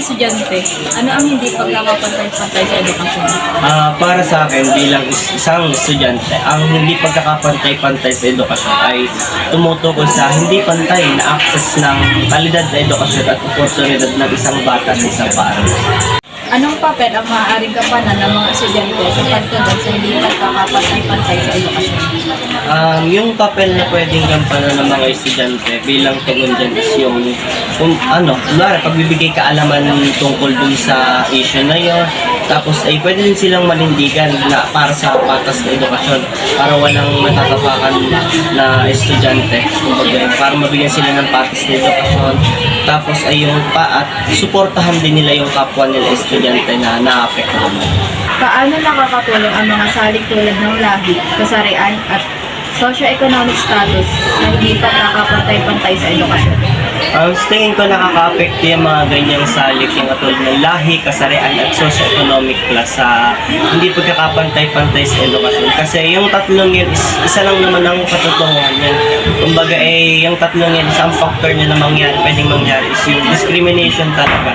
estudyante, ano ang hindi pagkakapantay-pantay sa edukasyon? Para sa akin bilang isang estudyante, ang hindi pagkakapantay-pantay sa edukasyon ay tumutukoy sa hindi pantay na access ng kalidad na edukasyon at oportunidad ng isang bata sa isang paaralan. Anong papel ang maaaring gampanan ng mga estudyante sa pagtugon sa hindi pagkakapantay-pantay sa edukasyon? Yung papel na pwedeng gampanan ng mga estudyante bilang tugon dyan is yung kunwari, pagbibigay kaalaman tungkol dun sa issue na yun. Tapos ay pwede din silang manindigan na para sa patas na edukasyon, para walang matatapakan na estudyante. Kumbaga, para mabigyan sila ng patas na edukasyon. Tapos ay yung at suportahan din nila yung kapwa nila estudyante na naapektuhan. Paano nakakatulong ang mga salik tulad ng lahi, kasarian at socio-economic status na hindi pagkakapantay-pantay sa edukasyon? Sa tingin ko nakaka-apekto yung mga ganyang salik, yung katulad ng lahi, kasarian at socio-economic class sa hindi pagkakapantay-pantay sa edukasyon. Kasi yung tatlong yun, isa lang naman ang katotohanan yan. Kumbaga yung tatlong yan, isang factor niya na pwedeng mangyari is yung discrimination talaga.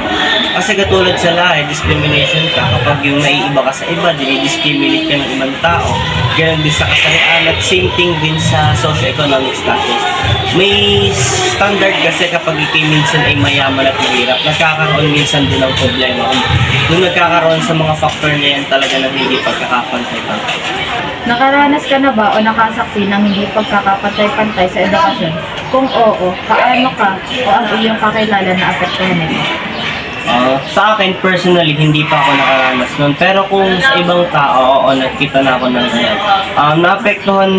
Kasi katulad sa lahi, discrimination ka kapag yung naiiba ka sa iba, dinidiscriminate ka ng ibang tao. Ganun din sa kasarian at same thing din sa socio-economic status. May standard kasi kapag ikay minsan ay mayaman at mahirap, nagkakaroon minsan din ng problema. Nung nagkakaroon sa mga factor na yan talaga ng hindi pagkakapantay-pantay. Nakaranas ka na ba o nakasaksi ng hindi pagkakapantay-pantay sa edukasyon? Kung oo, paano ka o ang iyong kakilala na apektuhan nito? Sa akin, personally, hindi pa ako nakaranas nun. Pero kung sa ibang tao, nakita na ako ng ganyan. Naapektuhan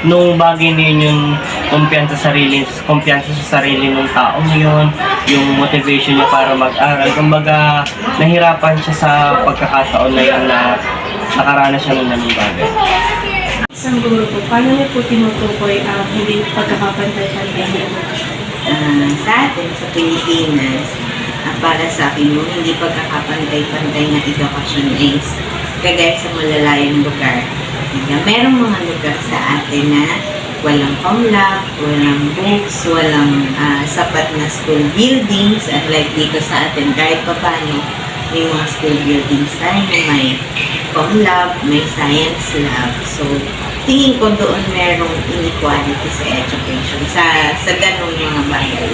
nung bagay na yun yung kumpiyansa sa sarili ng tao yun, yung motivation niya para mag-aral. Kumbaga, nahirapan siya sa pagkakataon na yun na nakaranas siya ng ganung bagay. Isang guro po, paano niyo po tinutukoy ang hindi pagkakapantay-pantay na edukasyon? Sa atin, sa Pilipinas, para sa akin, yung hindi pagkakapantay-pantay na edukasyon is kagaya sa malalayong lugar. Merong mga lugar sa atin na walang comlab, walang books, walang sapat na school buildings, at like dito sa atin, kahit pa paano, may mga school buildings tayo, may comlab, may science lab. So, tingin ko doon merong inequality sa education, sa ganong mga bagay.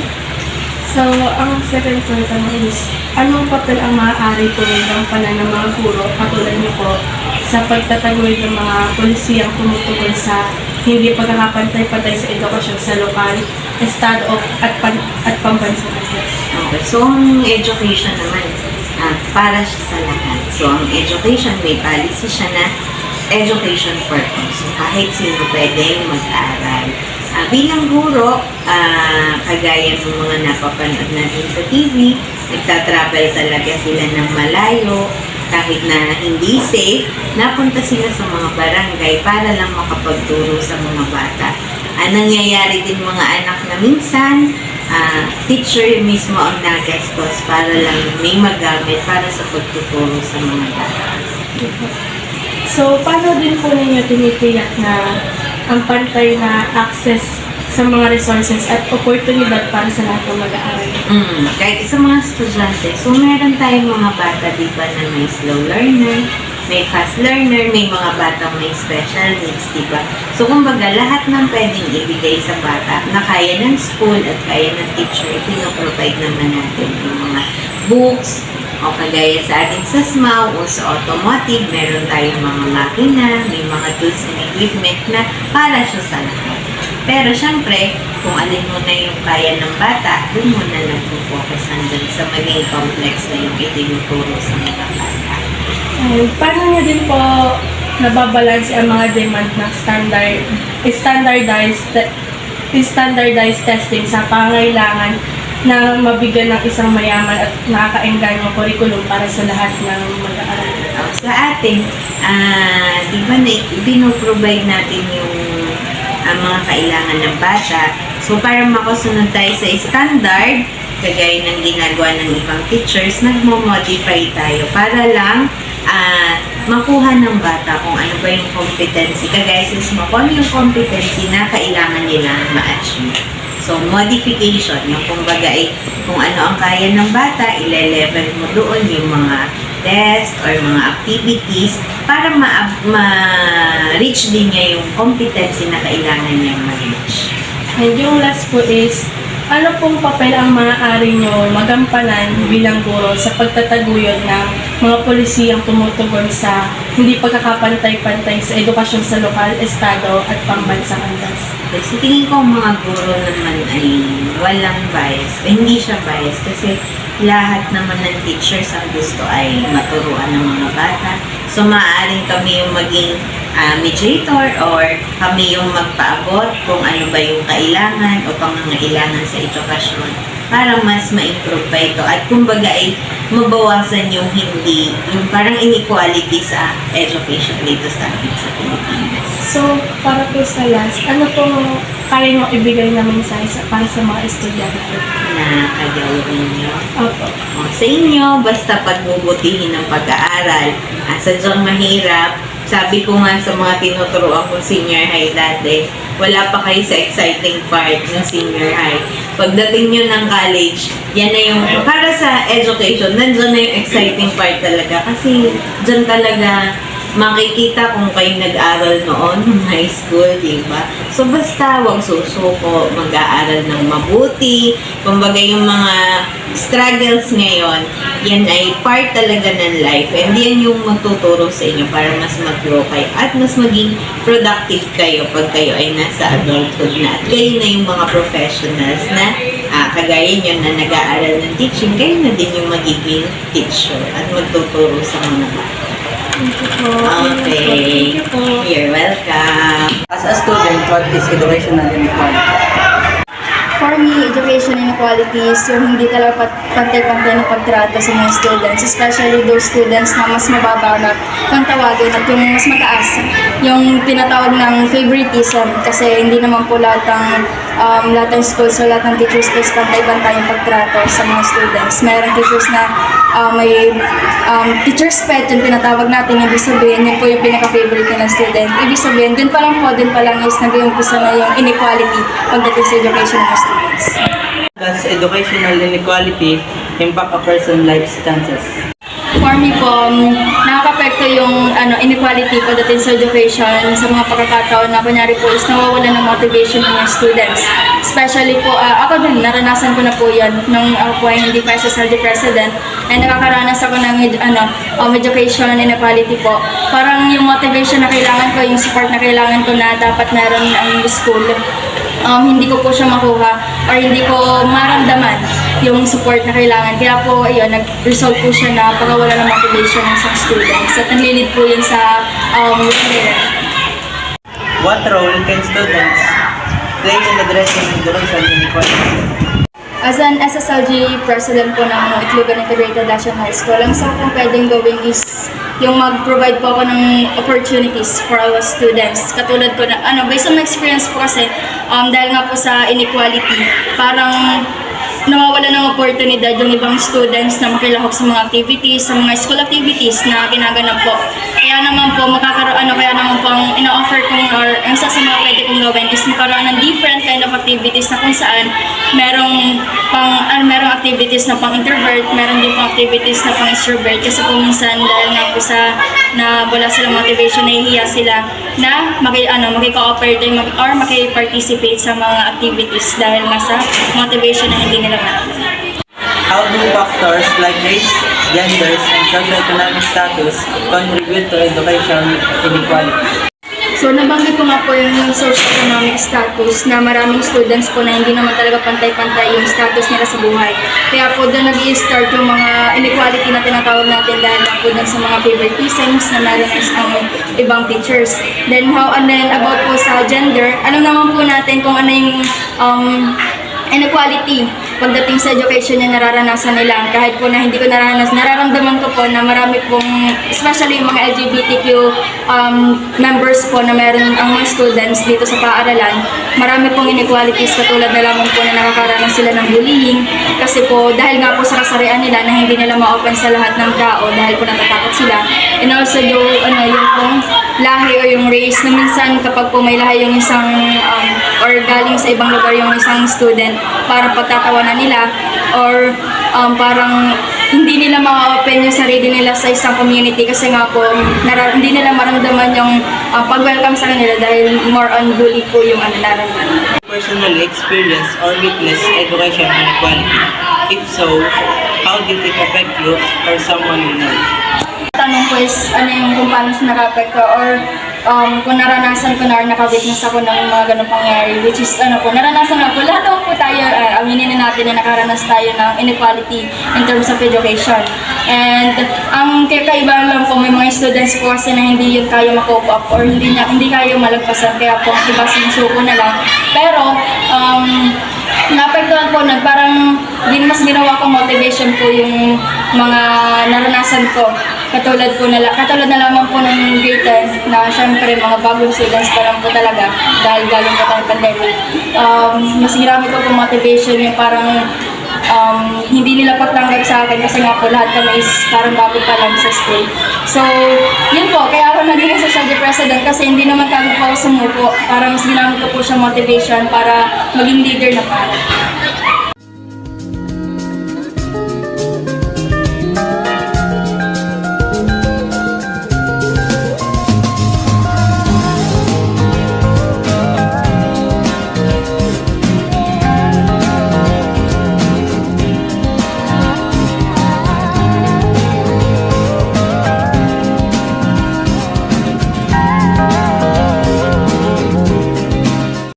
So, ang second question is, anong papel ang maaari tuloy ng panan ng mga guro, katulad niyo po, sa pagtataguyod ng mga polisiyang tumutukoy sa hindi pagkakapantay-pantay sa edukasyon sa lokal, estado at pambansang address? Okay, so ang education naman, para siya sa lahat. So, ang education, may policy siya na education for all. So, kahit sino pwedeng mag-aral. Bilang guro, kagaya ng mga napapanood natin sa TV, nagtatravel talaga sila ng malayo, kahit na hindi safe, napunta sila sa mga barangay para lang makapagturo sa mga bata. Nangyayari din mga anak na minsan, teacher mismo ang nagastos para lang may magamit para sa pagtuturo sa mga bata. So, paano din po ninyo tinitiyak na ang pantay na access sa mga resources at oportunidad para sa lahat ng mag-aaral? Kahit sa mga estudyante, so meron tayong mga bata, di ba, na may slow learner, may fast learner, may mga bata may special needs, di ba? So, kumbaga, lahat ng pwedeng ibigay sa bata na kaya ng school at kaya ng teacher, pinoprovide naman natin yung mga books, o kagaya sa atin sa SMAU o sa automotive, meron tayong mga makina, may mga tools and equipment na para siya sa lahat. Pero syempre, kung alin mo na yung kaya ng bata, doon mo na nag-focus hanggang sa maging complex na yung itinuturo sa mga bata. Paano nyo din po nababalanse ang mga demand ng standardized testing sa pangailangan na mabigyan ng isang mayaman at nakakaenganyong curriculum para sa lahat ng mag-aaral? Sa atin, di ba binoprovide natin yung mga kailangan ng bata. So, para makasunod tayo sa standard, kagaya ng ginagawa ng ibang teachers, nagmo-modify tayo para lang makuha ng bata kung ano ba yung competency. Kagaya sa SMAU, kung ano yung competency na kailangan nila ma-achieve. So, modification, yung kumbaga ay kung ano ang kaya ng bata, ile-level mo doon yung mga test or mga activities para ma-reach din niya yung competency na kailangan niyang ma-reach. And yung last po is, ano pong papel ang maaari nyo magampanan bilang guro sa pagtataguyod ng mga polisiyang tumutugon sa hindi pagkakapantay-pantay sa edukasyon sa lokal, estado at pambansang antas? Okay, so tingin ko ang mga guro naman ay walang bias. Hindi siya bias kasi lahat naman ng teachers ang gusto ay maturuan ng mga bata. So maaaring kami yung maging mediator or kami yung magpaabot kung ano ba yung kailangan o pangangailangan sa edukasyon para mas ma-improve pa ito at kumbaga ay mabawasan yung hindi, yung parang inequality sa education dito sa atin sa Pilipinas. So, para po sa last, ano pong kaya nyo ibigay na mensahe para sa mga estudyante? Na kagawin nyo. Opo. O, sa inyo, basta pagbubutihin ng pag-aaral. Sadyang mahirap. Sabi ko nga sa mga tinuturuan kong senior high dati, wala pa kayo sa exciting part ng senior high. Pagdating nyo ng college, yan na yung, para sa education, nandiyan na yung exciting part talaga. Kasi dyan talaga makikita kung kayo nag-aral noon ng high school, di ba? So, basta wag susuko, mag-aaral ng mabuti. Kumbaga yung mga struggles ngayon, yan ay part talaga ng life. And yan yung magtuturo sa inyo para mas mag-grow kayo at mas maging productive kayo pag kayo ay nasa adulthood na. At kayo na yung mga professionals na kagaya nyo na nag-aaral ng teaching, kayo na din yung magiging teacher at magtuturo sa mga bata. Thank you po. Okay. Thank you po. You're welcome. As a student, what is educational inequality? For me, education inequality is yung hindi talaga pantay-pantay na pagtrato sa mga students, especially those students na mas mababa na kung tawagin at yung mas mataas, yung tinatawag ng favoritism kasi hindi naman po lahat ng schools o lahat ng teachers is pantay-pantay yung pagtrato sa mga students. Mayroong teachers na may teacher's pet, yung tinatawag natin, ibig sabihin, yun po yung pinaka-favorite ng student. Ibig sabihin, dun pa lang is nag-iumpisa na yung inequality pagdating sa education ng students. Does educational inequality impact a person's life chances? For me po, nakaka-apekto yung inequality pagdating sa education sa mga pagkakataon na kunyari po is nawawala ng motivation ng mga students. Especially po, ako din, naranasan ko na po yan nung ako po ay hindi pa SSLD president and nakakaranas ako ng education inequality po. Parang yung motivation na kailangan ko, yung support na kailangan ko na dapat meron ang school, hindi ko po siya makuha or hindi ko maramdaman yung support na kailangan. Kaya po, ayun, nag-result po siya na pagkawala ng motivation ng isang students. At nalilid po yun sa career. What role can students play in addressing educational inequality? As an SSLG president po ng Itlogan Integrated National High School, ang isa kong pwedeng gawin is yung mag-provide po ako ng opportunities for our students. Katulad ko na, based on my experience po kasi, dahil nga po sa inequality, parang nawawala ng oportunidad yung ibang students na makilahok sa mga activities, sa mga school activities na ginaganap po. Kaya naman po, kaya naman po ang ina-offer kong or ang isa sa mga pwede kong gawin is magkaroon ng different kind of activities na kung saan merong activities na pang introvert, meron din pang activities na pang extrovert kasi po minsan dahil nga po sa na wala silang motivation, nahihiya sila na maki-cooperate or maki-participate sa mga activities dahil nga sa motivation na hindi nila meron. How do factors like race, genders, and socioeconomic status contribute to education inequality? So, nabanggit ko nga po yung socio-economic status na maraming students po na hindi naman talaga pantay-pantay yung status nila sa buhay. Kaya po doon nag-i-start yung mga inequality na tinatawag natin dahil lang po doon sa mga favoritisms na meron ang ibang teachers. Then about po sa gender, alam naman po natin kung ano yung inequality pagdating sa education na nararanasan nila. Kahit po na hindi ko nararamdaman ko po na marami pong, especially yung mga LGBTQ members po na meron ang mga students dito sa paaralan, marami pong inequalities katulad na lamang po na nakakaranas sila ng bullying kasi po dahil nga po sa kasarian nila na hindi nila ma-open sa lahat ng tao dahil po natatakot sila, And also yung pong lahi o yung race na minsan kapag po may lahi yung isang or galing sa ibang lugar yung isang student, para pagtatawanan nila or parang hindi nila ma-open yung sarili nila sa isang community kasi nga po hindi nila maramdaman yung pag-welcome sa kanila dahil more on bully po yung nararamdaman. Personally experience or witness education inequality? If so, how did it affect you or someone you know? Tanong ko is ano yung kung paano siya nakapekto or kung naranasan ko na or nakawitness ako ng mga ganong pangyayari, which is naranasan na po, lahat naman po tayo, aminin na natin na nakaranas tayo ng inequality in terms of education. And ang kakaiba lang po, may mga students po kasi na hindi yun kaya ma-cope up or hindi kaya malagpasan, kaya po iba sinusuko na lang. Pero naapektuhan po parang mas ginawa kong motivation po yung mga naranasan ko. Katulad na lamang po ng grade 10 na syempre mga bagong students pa lang po talaga dahil galing po tayong pandemic. Mas ginamit ko po motivation yung parang hindi nila patanggap sa akin kasi nga po lahat kami is parang bago pa lang sa school. So, yun po, kaya ako naging SSLG president kasi hindi naman kagad po ako sumuko. Parang mas ginamit ko po siya motivation para maging leader na parang.